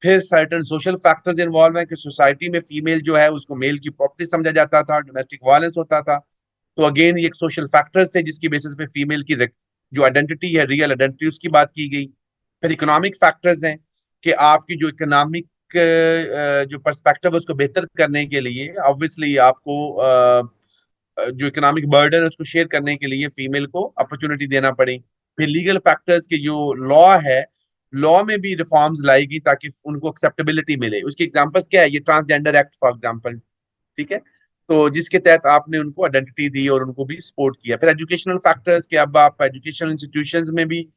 फिर सर्टन सोशल फैक्टर्स इन्वॉल्व है, कि सोसाइटी में फीमेल जो है उसको मेल की प्रॉपर्टी समझा जाता था, डोमेस्टिक वायलेंस होता था। तो अगेन ये सोशल फैक्टर्स थे जिसकी बेसिस पे फीमेल की जो आइडेंटिटी है, रियल आइडेंटिटी, उसकी बात की गई। फिर इकोनॉमिक फैक्टर्स हैं कि आपकी जो इकोनॉमिक जो पर्सपेक्टिव है उसको बेहतर करने के लिए ऑब्वियसली आपको जो इकोनॉमिक बर्डन है उसको शेयर करने के लिए फीमेल को अपॉर्चुनिटी देना पड़े। फिर लीगल फैक्टर्स के जो लॉ है, लॉ में भी रिफॉर्म्स लाएगी ताकि उनको एक्सेप्टेबिलिटी मिले। उसकी एग्जांपल्स क्या है? ये ट्रांसजेंडर एक्ट फॉर एग्जांपल, ठीक है, तो जिसके तहत आपने उनको आइडेंटिटी दी और उनको भी सपोर्ट किया। फिर एजुकेशनल फैक्टर्स के अब आप एजुकेशनल इंस्टीट्यूशंस में भी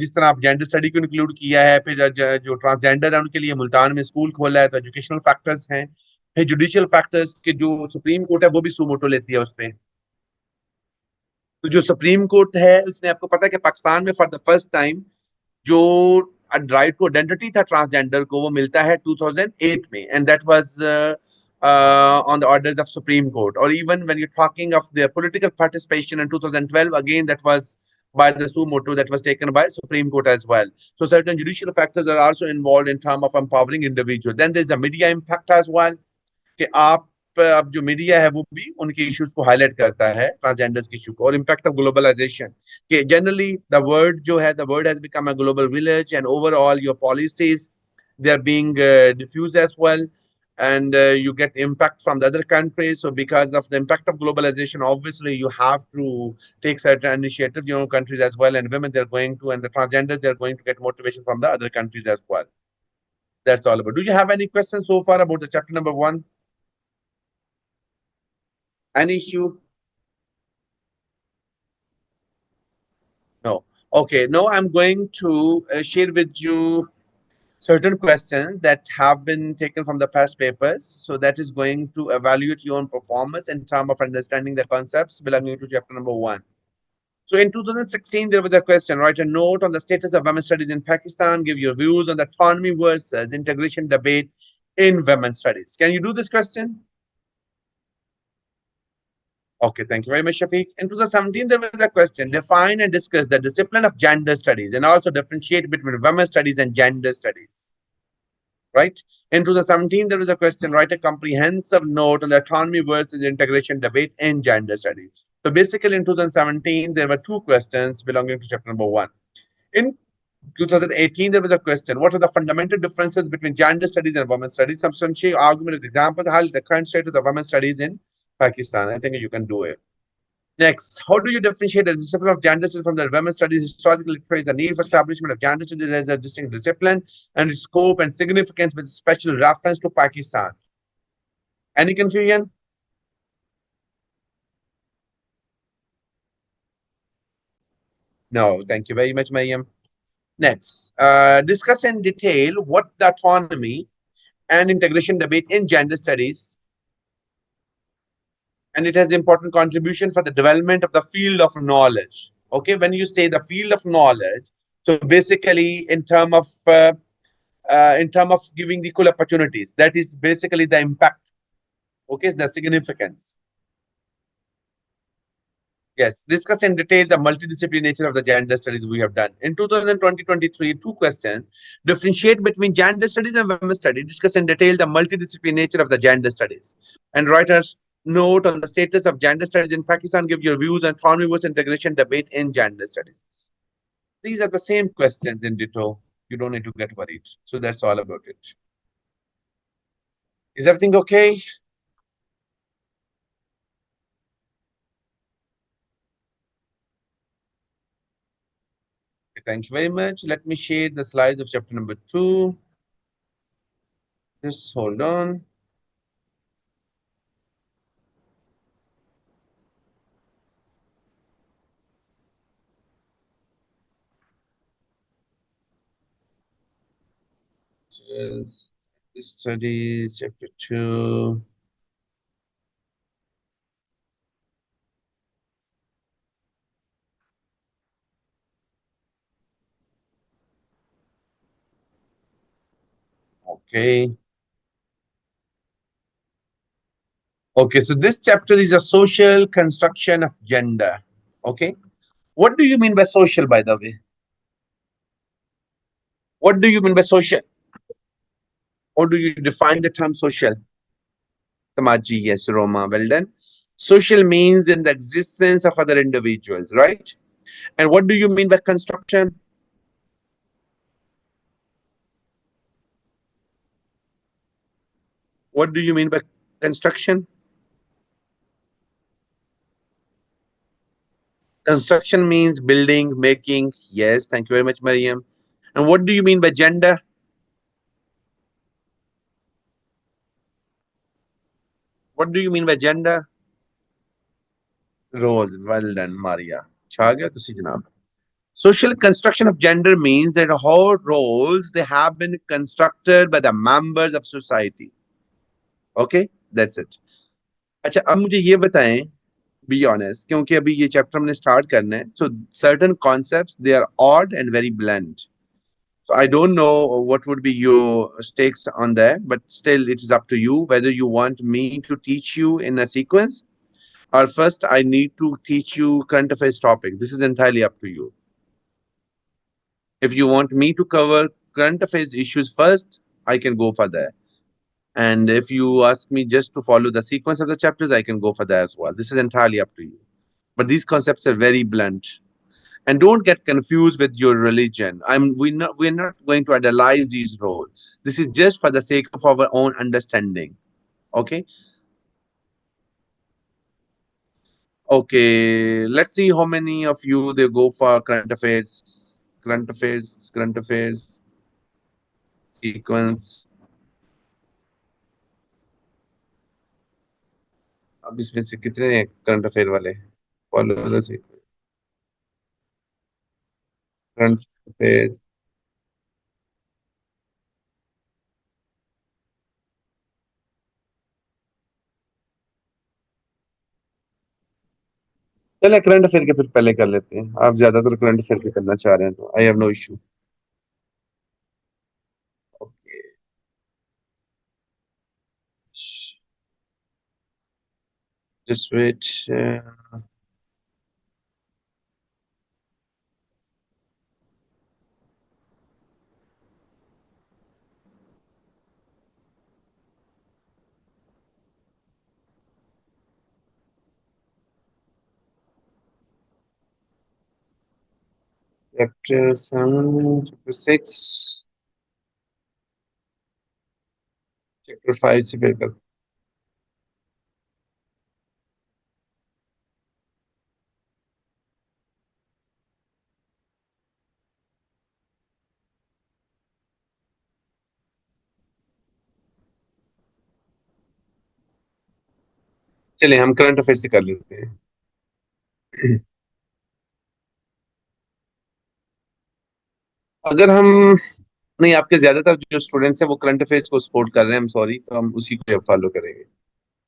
जिस तरह आप जेंडर स्टडी को इंक्लूड किया है, फिर जो ट्रांसजेंडर है उनके लिए मुल्तान में स्कूल खोला है, तो एजुकेशनल फैक्टर्स हैं। फिर जुडिशियल फैक्टर्स के जो सुप्रीम कोर्ट है वो भी सुमोटो लेती है उस पे। तो जो सुप्रीम कोर्ट है उसने, आपको पता है कि पाकिस्तान में फॉर द फर्स्ट टाइम जो राइट टू आइडेंटिटी था ट्रांसजेंडर को, वो मिलता है 2008 में, and that was on the orders of Supreme Court. Or even when you're talking of their political participation in 2012, again that was by the suo motu that was taken by Supreme Court as well. So certain judicial factors are also involved in terms of empowering individuals. Then there's a media impact as well, कि आप अब जो media है वो भी उनके issues को highlight करता है, ट्रांसजेंडर्स के इशू को। और इम्पैक्ट ऑफ ग्लोबलाइजेशन, कि जनरली द वर्ल्ड जो है, the world has become a global village and overall your policies they are being diffused as well, and you get impact from the other countries. So because of the impact of globalization, obviously you have to take certain initiatives, you know, countries as well, and women they're going to, and the transgenders they're going to get motivation from the other countries as well. That's all about. Do you have any questions so far about the chapter number 1? An issue? No. Okay. Now I'm going to share with you certain questions that have been taken from the past papers. So that is going to evaluate your own performance in terms of understanding the concepts belonging to chapter number 1. So in 2016, there was a question: write a note on the status of women's studies in Pakistan. Give your views on the autonomy versus integration debate in women's studies. Can you do this question? Okay, thank you very much, Shafiq. In 2017, there was a question: define and discuss the discipline of gender studies and also differentiate between women's studies and gender studies. Right? In 2017, there was a question: write a comprehensive note on the autonomy versus integration debate in gender studies. So basically, in 2017, there were two questions belonging to chapter number 1. In 2018, there was a question: what are the fundamental differences between gender studies and women's studies? Substantial argument is example, how the current state of the women's studies in Pakistan. I think you can do it. Next, how do you differentiate the discipline of gender studies from the women's studies? Historically, it traces the need for establishment of gender studies as a distinct discipline and its scope and significance with special reference to Pakistan. Any confusion? No, thank you very much, Mayam. Next, discuss in detail what the autonomy and integration debate in gender studies, and it has important contribution for the development of the field of knowledge. Okay, when you say the field of knowledge, so basically in terms of giving the equal opportunities, that is basically the impact. Okay, the significance. Yes, discuss in detail the multidisciplinary nature of the gender studies we have done. In 2020-23, two questions: differentiate between gender studies and women's studies. Discuss in detail the multidisciplinary nature of the gender studies. And write a note on the status of gender studies in Pakistan. Give your views on autonomy versus integration debate in gender studies. These are the same questions in ditto. You don't need to get worried. So that's all about it. Is everything okay? Thank you very much. Let me share the slides of chapter number 2. Just hold on. Just studies chapter 2. Okay. Okay, so this chapter is a social construction of gender. Okay. What do you mean by social, by the way? What do you mean by social? How do you define the term social? Samaji, yes, Roma, well done. Social means in the existence of other individuals, right? And what do you mean by construction? What do you mean by construction? Construction means building, making. Yes, thank you very much, Mariam. And what do you mean by gender? What do you mean by gender? Roles. Well done, Maria. छा गया तुसी जनाब. Social construction of gender means that how roles they have been constructed by the members of society. Okay, that's it. अच्छा अब मुझे ये बताएं, be honest, क्योंकि अभी ये चैप्टर हमने स्टार्ट करना है, so certain concepts they are odd and very blunt. So I don't know what would be your stakes on that, but still it is up to you whether you want me to teach you in a sequence or first I need to teach you current affairs topic. This is entirely up to you. If you want me to cover current affairs issues first, I can go for that. And if you ask me just to follow the sequence of the chapters, I can go for that as well. This is entirely up to you. But these concepts are very blunt. And don't get confused with your religion. We're not going to idolize these roles. This is just for the sake of our own understanding. Okay? Okay. Let's see how many of you they go for current affairs. Current affairs sequence. अब इसमें से कितने हैं current affair वाले? Follow the sequence. Current affair. चलिए current affair के फिर पहले कर लेते हैं. आप ज्यादातर करंट अफेयर के करना चाह रहे हैं तो I have no issue. Okay. Just wait. Chapter 7, chapter 6, chapter 5 से फिर कर. चलिए हम करंट अफेयर से कर लेते हैं. अगर हम नहीं, आपके ज्यादातर जो स्टूडेंट्स हैं वो करंट अफेयर्स को सपोर्ट कर रहे हैं, हम सॉरी, तो हम उसी को फॉलो करेंगे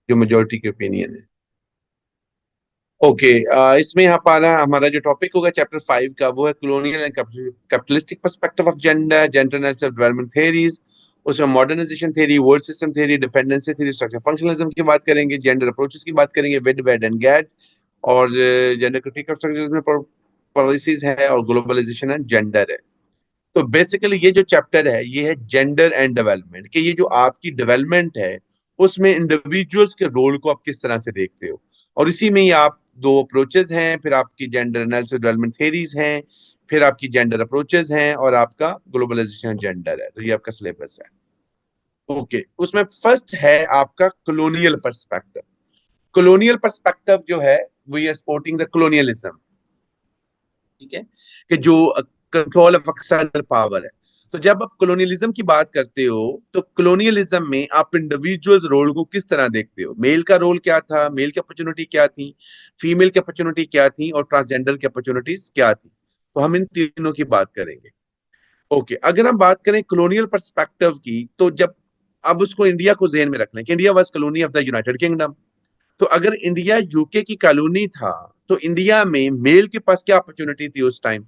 जो मेजोरिटी की ओपिनियन है. ओके. इसमें यहाँ पर हमारा जो टॉपिक होगा चैप्टर 5 का वो है colonial and capitalistic perspective of gender, gender natural development theories. उसमें modernisation theory, world system theory, dependency theory, structure functionalism की बात करेंगे, जेंडर अप्रोचेस की बात करेंगे, विद वेड एंड गैट, और जेंडर क्रिटिक ऑफ स्ट्रक्चर में पॉलिसीज है, और ग्लोबलाइजेशन एंड जेंडर है. तो बेसिकली ये जो चैप्टर है ये है जेंडर एंड डेवलपमेंट, कि ये जो आपकी डेवलपमेंट है उसमें इंडिविजुअल्स के रोल को आप किस तरह से देखते हो. और इसी में ही आप दो अप्रोचेस हैं, फिर आपकी जेंडर एनालिसिस डेवलपमेंट थेरीज हैं, फिर आपकी जेंडर अप्रोचेस हैं, और आपका ग्लोबलाइजेशन जेंडर है. तो ये आपका सिलेबस है. ओके. उसमें फर्स्ट है आपका कॉलोनियल पर्सपेक्टिव. कॉलोनियल पर्सपेक्टिव जो है we are supporting the colonialism. ठीक है, कि जो कंट्रोल ऑफ एक्सटर्नल पावर है. तो जब आप कॉलोनियलिज्म की बात करते हो तो कॉलोनियलिज्म में आप इंडिविजुअल्स रोल को किस तरह देखते हो? मेल का रोल क्या था, मेल की अपॉर्चुनिटी क्या थी, फीमेल की अपॉर्चुनिटी क्या थी, और ट्रांसजेंडर की अपॉर्चुनिटीज क्या थी. तो हम इन तीनों की बात करेंगे. ओके. अगर हम बात करें कॉलोनियल पर्सपेक्टिव की, तो जब अब उसको इंडिया को ज़हन में रखना है कि India was colony of the United kingdom. तो अगर इंडिया यूके की कॉलोनी था तो इंडिया में मेल के पास क्या अपॉर्चुनिटी थी उस टाइम.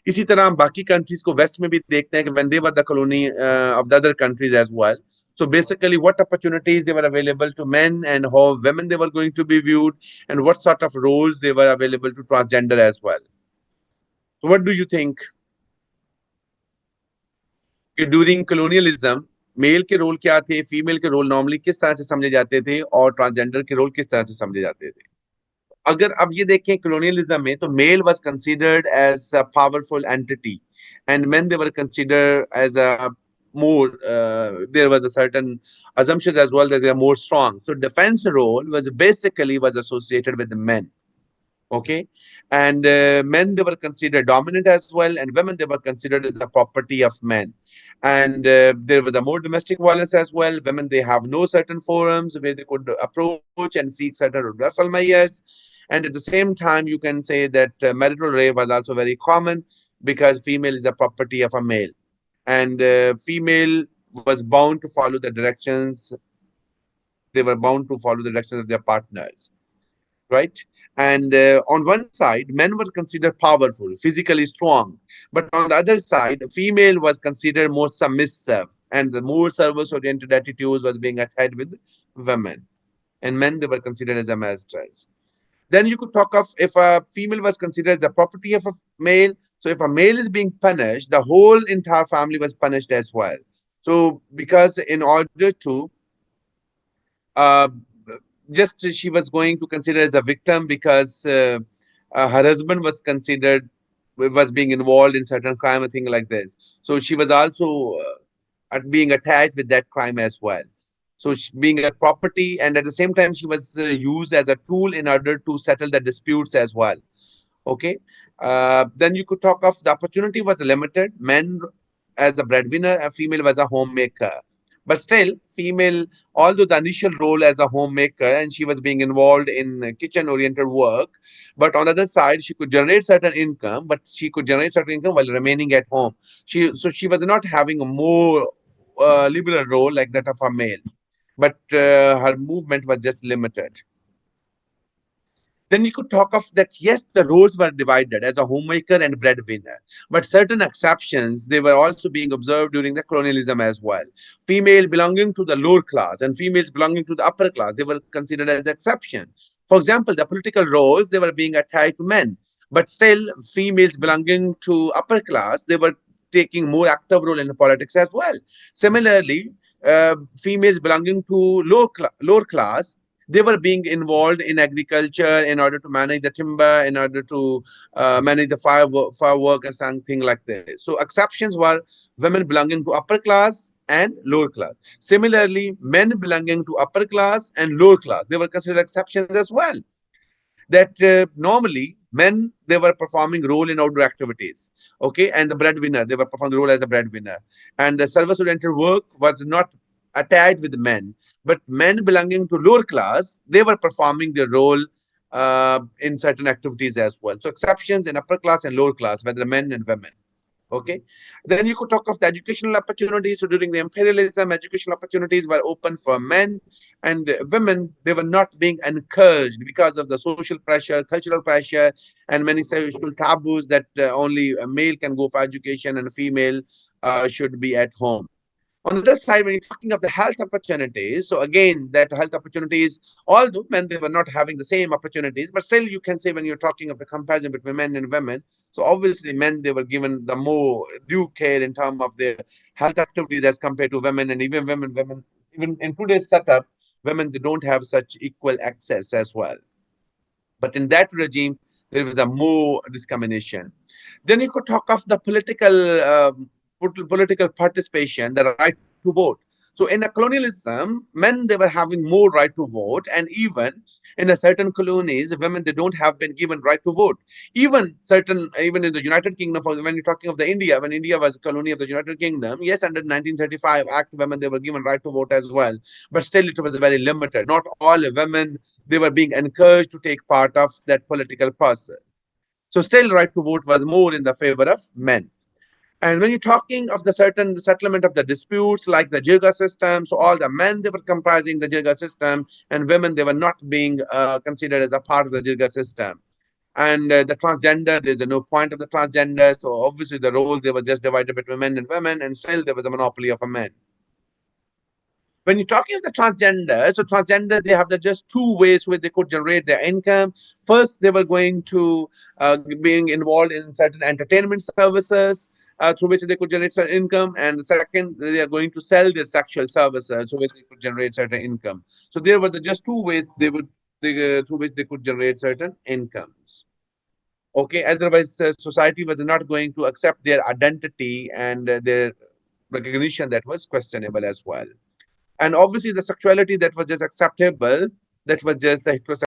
इसी तरह हम बाकी कंट्रीज को वेस्ट में भी देखते हैं कि when they were the colony of the other countries as well. So basically, what opportunities they were available to men and how women they were going to be viewed, and what sort of roles they were available to transgender as well. So what do you think? कि during colonialism mail के role क्या थे, female के role normally किस तरह से समझे जाते थे, और ट्रांसजेंडर के रोल किस तरह से समझे जाते थे? अगर अब ये देखें colonialism में, तो male was considered as a powerful entity, and men they were considered as a more there was a certain assumptions as well that they are more strong. So defense role was basically was associated with the men. Okay, and men they were considered dominant as well, and women they were considered as a property of men. And there was a more domestic violence as well. Women they have no certain forums where they could approach and seek certain redressal measures. And at the same time, you can say that marital rape was also very common because female is a property of a male, and female was bound to follow the directions. They were bound to follow the directions of their partners, right? And on one side, men were considered powerful, physically strong, but on the other side, female was considered more submissive, and the more service-oriented attitudes was being attached with women, and men they were considered as a masters. Then you could talk of if a female was considered as the property of a male. So if a male is being punished, the whole entire family was punished as well. So because in order to uh, just she was going to consider as a victim because her husband was considered was being involved in certain crime or thing like this. So she was also being attached with that crime as well. So she, being a property, and at the same time she was used as a tool in order to settle the disputes as well. Okay, then you could talk of the opportunity was limited. Men as a breadwinner, a female was a homemaker. But still, female, although the initial role as a homemaker and she was being involved in kitchen oriented work, but on the other side, she could generate certain income, but she could generate certain income while remaining at home. She was not having a more liberal role like that of a male, but her movement was just limited. Then you could talk of that, yes, the roles were divided as a homemaker and breadwinner, but certain exceptions they were also being observed during the colonialism as well. Female belonging to the lower class and females belonging to the upper class, they were considered as exception. For example, the political roles they were being attached to men, but still females belonging to upper class they were taking more active role in politics as well. Similarly, females belonging to lower class they were being involved in agriculture in order to manage the timber, in order to manage the firework and something like this. So exceptions were women belonging to upper class and lower class. Similarly, men belonging to upper class and lower class, they were considered exceptions as well. That normally men they were performing role in outdoor activities, okay, and the breadwinner they were performing the role as a breadwinner, and the service oriented work was not attached with men, but men belonging to lower class they were performing their role in certain activities as well. So exceptions in upper class and lower class, whether men and women. Okay. Then you could talk of the educational opportunities. So during the imperialism, educational opportunities were open for men, and women. They were not being encouraged because of the social pressure, cultural pressure, and many social taboos that only a male can go for education and a female should be at home. On the other side, when you're talking of the health opportunities, so again, that health opportunities, although men they were not having the same opportunities, but still you can say when you're talking of the comparison between men and women, so obviously men they were given the more due care in terms of their health activities as compared to women, and even women, even in today's setup, women they don't have such equal access as well. But in that regime, there was a more discrimination. Then you could talk of the political participation, the right to vote. So in a colonialism, men they were having more right to vote, and even in a certain colonies, women they don't have been given right to vote. Even in the United Kingdom, for when you're talking of the India, when India was a colony of the United Kingdom, yes, under 1935 Act, women they were given right to vote as well, but still it was very limited. Not all women they were being encouraged to take part of that political process. So still right to vote was more in the favor of men. And when you're talking of the certain settlement of the disputes like the Jirga system, so all the men they were comprising the Jirga system, and women they were not being considered as a part of the Jirga system. And the transgender, there's no point of the transgender. So obviously the roles they were just divided between men and women, and still there was a monopoly of a man. When you're talking of the transgender, so transgenders, they have the just two ways where they could generate their income. First, they were going to being involved in certain entertainment services through which they could generate certain income. And second, they are going to sell their sexual services through which they could generate certain income. So there were the just two ways they would through which they could generate certain incomes. Okay, otherwise society was not going to accept their identity and their recognition that was questionable as well. And obviously, the sexuality that was just acceptable, that was just the heterosexual.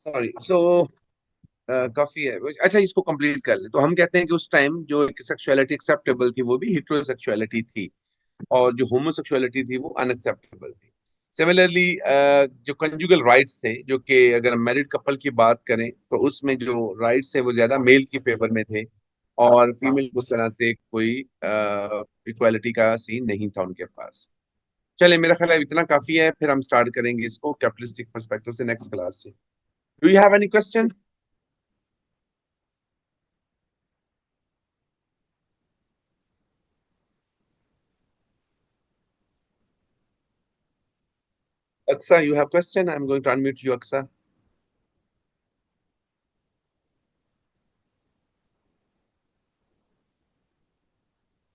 Sorry so काफी है अच्छा इसको complete कर ले तो हम कहते हैं कि उस टाइम जो एक सेक्सुअलिटी एक्सेप्टेबल थी वो भी हेटेरोसेक्सुअलिटी थी और जो होमोसेक्सुअलिटी थी वो अनएक्सेप्टेबल थी सिमिलरली जो कंजुगल राइट्स थे जो कि अगर मैरिड कपल की बात करें तो उसमें जो राइट्स है वो ज्यादा मेल की फेवर में थे और फीमेल उस तरह से कोई इक्वालिटी का सीन नहीं था उनके पास चलिए मेरा ख्याल है इतना काफी है फिर हम स्टार्ट करेंगे इसको कैपिटलिस्टिक पर्सपेक्टिव से नेक्स्ट क्लास से do you have any question Aksa, you have question? I'm going to unmute you, Aksa.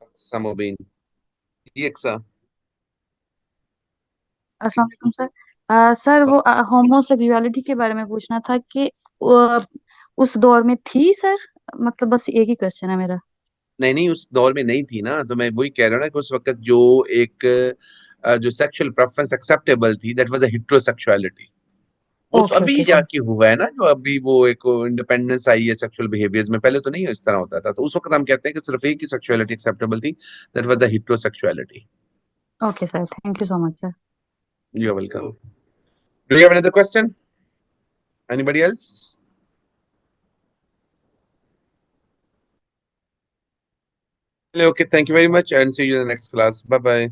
Aksa Mobin. जी अक्सा अस्सलाम वालेकुम सर। सर वो होमोसेक्सुअलिटी के बारे में पूछना था कि अ, उस दौर में थी सर। मतलब बस एक ही क्वेश्चन है मेरा। नहीं नहीं उस दौर में नहीं थी ना तो मैं वही कह रहा हूँ ना कि उस वक्त जो एक जो सेक्सुअल प्रेफरेंस एक्सेप्टेबल थी दैट वाज अ हेटेरोसेक्सुअलिटी वो तो ओके अभी ओके सर। जाके हुआ है ना जो अभी वो एक इंडिपेंडेंस आई है सेक्सुअल बिहेवियर्स में पहले तो नहीं इस तरह होता था तो उस वक्त हम कहते हैं कि सिर्फ एक ही सेक्सुअलिटी एक्सेप्टेबल थी that was the heterosexuality okay sir, thank you so much sir. You are welcome do you have another question anybody else okay thank you very much and see you in the next class bye bye